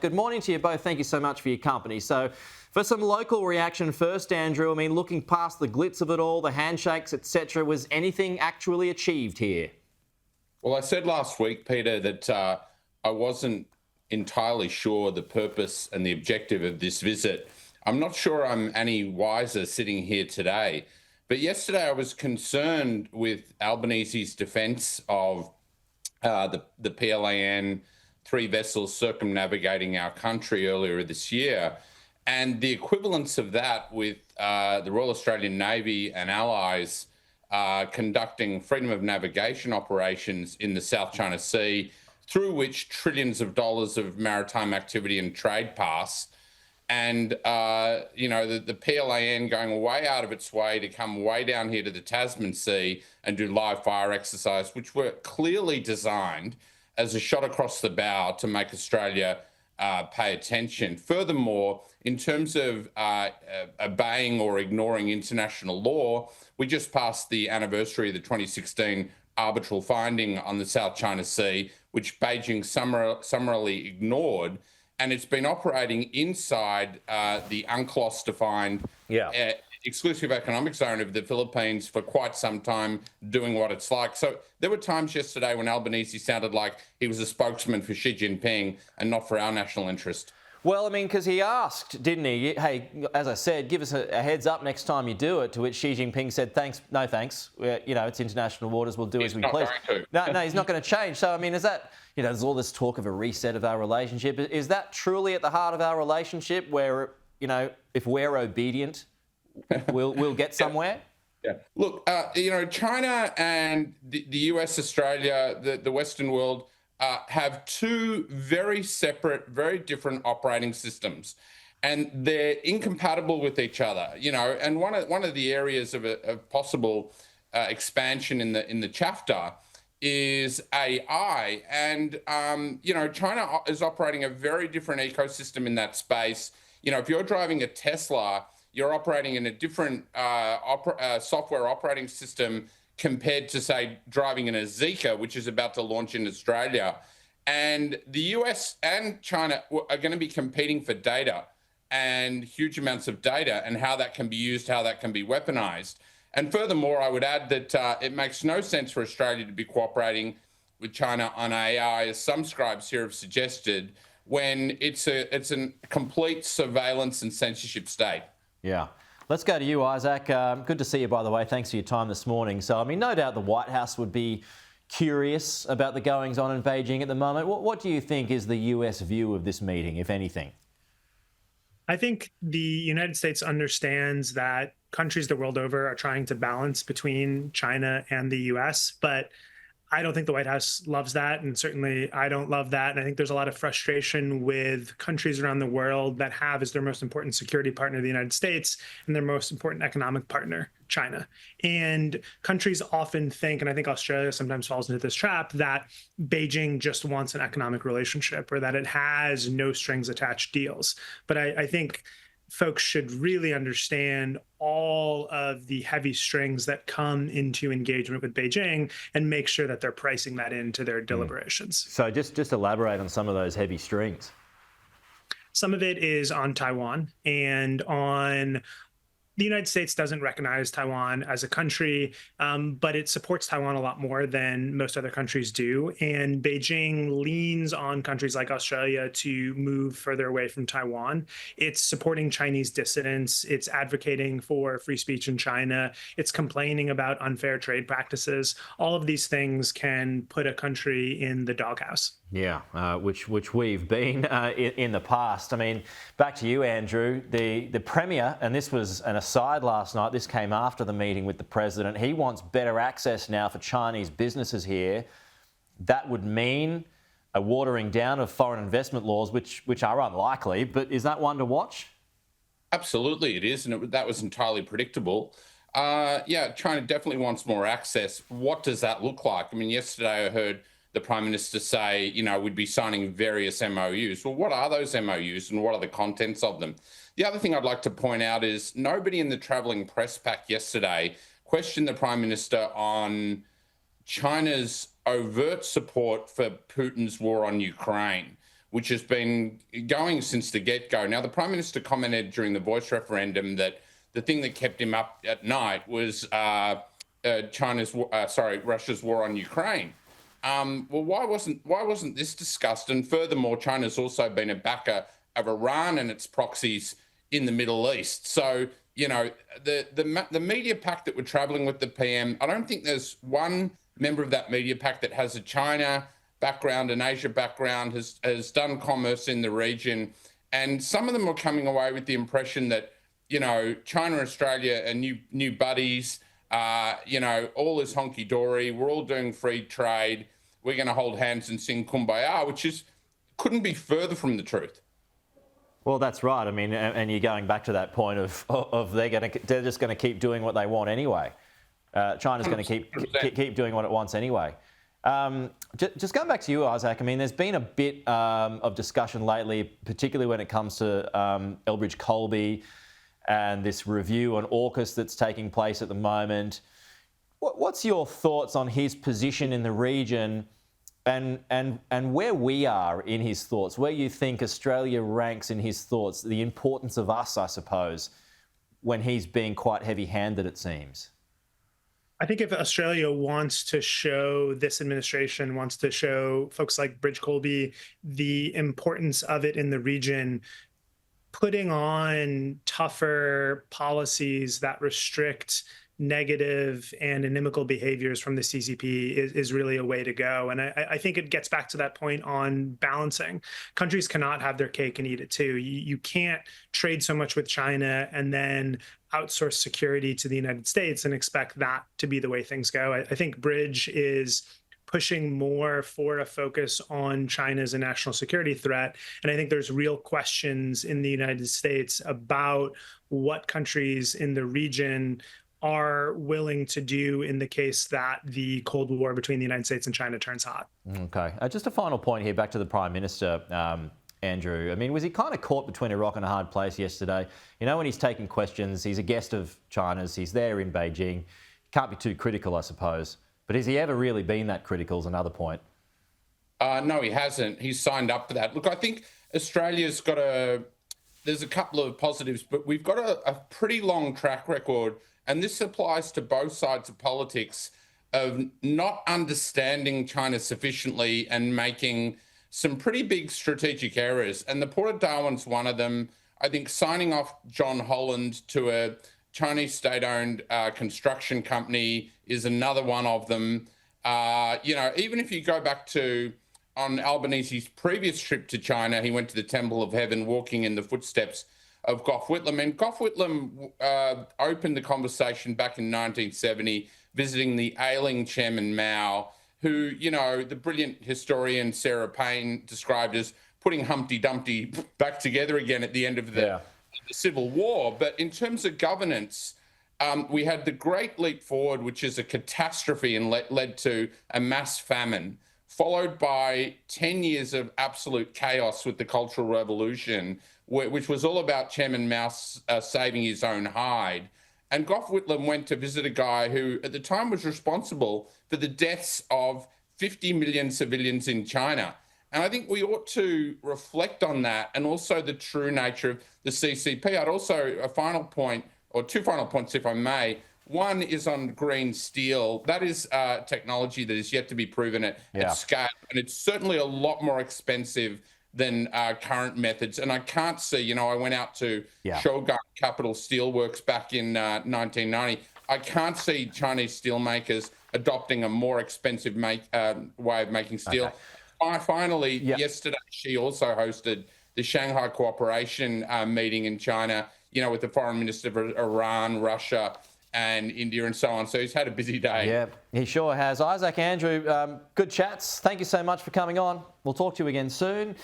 Good morning to you both. Thank you so much for your company. So, for some local reaction first, Andrew, I mean, looking past the glitz of it all, the handshakes, etc., was anything actually achieved here? Well, I said last week, Peter, that I wasn't entirely sure the purpose and the objective of this visit. I'm not sure I'm any wiser sitting here today. But yesterday I was concerned with Albanese's defence of the PLAN, three vessels circumnavigating our country earlier this year, and the equivalence of that with the Royal Australian Navy and allies conducting freedom of navigation operations in the South China Sea, through which trillions of dollars of maritime activity and trade pass. And, the PLAN going way out of its way to come way down here to the Tasman Sea and do live fire exercise, which were clearly designed as a shot across the bow to make Australia pay attention. Furthermore, in terms of obeying or ignoring international law, we just passed the anniversary of the 2016 arbitral finding on the South China Sea, which Beijing summarily ignored. And it's been operating inside the UNCLOS-defined exclusive economic zone of the Philippines for quite some time, doing what it's like. So there were times yesterday when Albanese sounded like he was a spokesman for Xi Jinping and not for our national interest. Well, I mean, because he asked, didn't he? Hey, as I said, give us a heads up next time you do it, to which Xi Jinping said, thanks, no thanks. It's international waters, we'll do as we please. No, he's not going to change. So, I mean, is that, there's all this talk of a reset of our relationship. Is that truly at the heart of our relationship where, if we're obedient, we'll get somewhere? Yeah. Look, China and the US, Australia, the Western world, have two very separate, very different operating systems, and they're incompatible with each other. And one of the areas of possible expansion in the chapter is AI, and China is operating a very different ecosystem in that space. If you're driving a Tesla, you're operating in a different software operating system compared to, say, driving in a Zika, which is about to launch in Australia. And the US and China are going to be competing for data, and huge amounts of data, and how that can be used, how that can be weaponized. And furthermore, I would add that it makes no sense for Australia to be cooperating with China on AI, as some scribes here have suggested, when it's a complete surveillance and censorship state. Yeah. Let's go to you, Isaac. Good to see you, by the way. Thanks for your time this morning. So, I mean, no doubt the White House would be curious about the goings-on in Beijing at the moment. What do you think is the US view of this meeting, if anything? I think the United States understands that countries the world over are trying to balance between China and the US, but I don't think the White House loves that, and certainly I don't love that. And I think there's a lot of frustration with countries around the world that have as their most important security partner the United States and their most important economic partner, China. And countries often think, and I think Australia sometimes falls into this trap, that Beijing just wants an economic relationship, or that it has no strings attached deals. But I think folks should really understand all of the heavy strings that come into engagement with Beijing and make sure that they're pricing that into their deliberations. So just elaborate on some of those heavy strings. Some of it is on Taiwan and on the United States doesn't recognize Taiwan as a country, but it supports Taiwan a lot more than most other countries do. And Beijing leans on countries like Australia to move further away from Taiwan. It's supporting Chinese dissidents. It's advocating for free speech in China. It's complaining about unfair trade practices. All of these things can put a country in the doghouse. Yeah, which we've been in the past. I mean, back to you, Andrew. The Premier, and this was an aside last night, this came after the meeting with the President, he wants better access now for Chinese businesses here. That would mean a watering down of foreign investment laws, which are unlikely, but is that one to watch? Absolutely it is, and that was entirely predictable. China definitely wants more access. What does that look like? I mean, yesterday I heard the Prime Minister say, we'd be signing various MOUs. Well, what are those MOUs and what are the contents of them? The other thing I'd like to point out is nobody in the travelling press pack yesterday questioned the Prime Minister on China's overt support for Putin's war on Ukraine. which has been going since the get-go. Now, the Prime Minister commented during the voice referendum that the thing that kept him up at night was Russia's war on Ukraine. Well, why wasn't this discussed? And furthermore, China's also been a backer of Iran and its proxies in the Middle East. So, the media pack that were traveling with the PM, I don't think there's one member of that media pack that has a China background, an Asia background, has done commerce in the region. And some of them were coming away with the impression that, China and Australia are new buddies, all is honky-dory, we're all doing free trade, we're going to hold hands and sing Kumbaya, which couldn't be further from the truth. Well, that's right. I mean, and you're going back to that point of they're just going to keep doing what they want anyway. China's going to keep doing what it wants anyway. Just going back to you, Isaac, I mean, there's been a bit of discussion lately, particularly when it comes to Elbridge Colby and this review on AUKUS that's taking place at the moment. What's your thoughts on his position in the region and where we are in his thoughts, where you think Australia ranks in his thoughts, the importance of us, I suppose, when he's being quite heavy-handed, it seems? I think if Australia wants to show, this administration wants to show folks like Bridge Colby the importance of it in the region, putting on tougher policies that restrict negative and inimical behaviors from the CCP is really a way to go. And I think it gets back to that point on balancing. Countries cannot have their cake and eat it too. You can't trade so much with China and then outsource security to the United States and expect that to be the way things go. I think Bridge is pushing more for a focus on China as a national security threat. And I think there's real questions in the United States about what countries in the region are willing to do in the case that the Cold War between the United States and China turns hot. Okay. Just a final point here, back to the Prime Minister, Andrew. I mean, was he kind of caught between a rock and a hard place yesterday? When he's taking questions, he's a guest of China's, he's there in Beijing. Can't be too critical, I suppose. But has he ever really been that critical is another point. No, he hasn't. He's signed up for that. Look, I think Australia's got there's a couple of positives, but we've got a pretty long track record, and this applies to both sides of politics, of not understanding China sufficiently and making some pretty big strategic errors. And the Port of Darwin's one of them. I think signing off John Holland to a Chinese state-owned construction company is another one of them. Even if you go back to on Albanese's previous trip to China, he went to the Temple of Heaven, walking in the footsteps of Gough Whitlam. And Gough Whitlam opened the conversation back in 1970, visiting the ailing Chairman Mao, who, the brilliant historian Sarah Payne described as putting Humpty Dumpty back together again at the end of the Civil War. But in terms of governance, we had the Great Leap Forward, which is a catastrophe and led to a mass famine, followed by 10 years of absolute chaos with the Cultural Revolution, which was all about Chairman Mao saving his own hide. And Gough Whitlam went to visit a guy who at the time was responsible for the deaths of 50 million civilians in China. And I think we ought to reflect on that, and also the true nature of the CCP. I'd also, a final point, or two final points, if I may. One is on green steel. That is technology that is yet to be proven at scale. And it's certainly a lot more expensive than current methods. And I can't see, I went out to Shogun Capital Steelworks back in 1990. I can't see Chinese steelmakers adopting a more expensive way of making steel. Okay. Finally, yesterday, she also hosted the Shanghai Cooperation meeting in China, with the foreign minister of Iran, Russia, and India and so on. So he's had a busy day. Yeah, he sure has. Isaac, Andrew, good chats. Thank you so much for coming on. We'll talk to you again soon.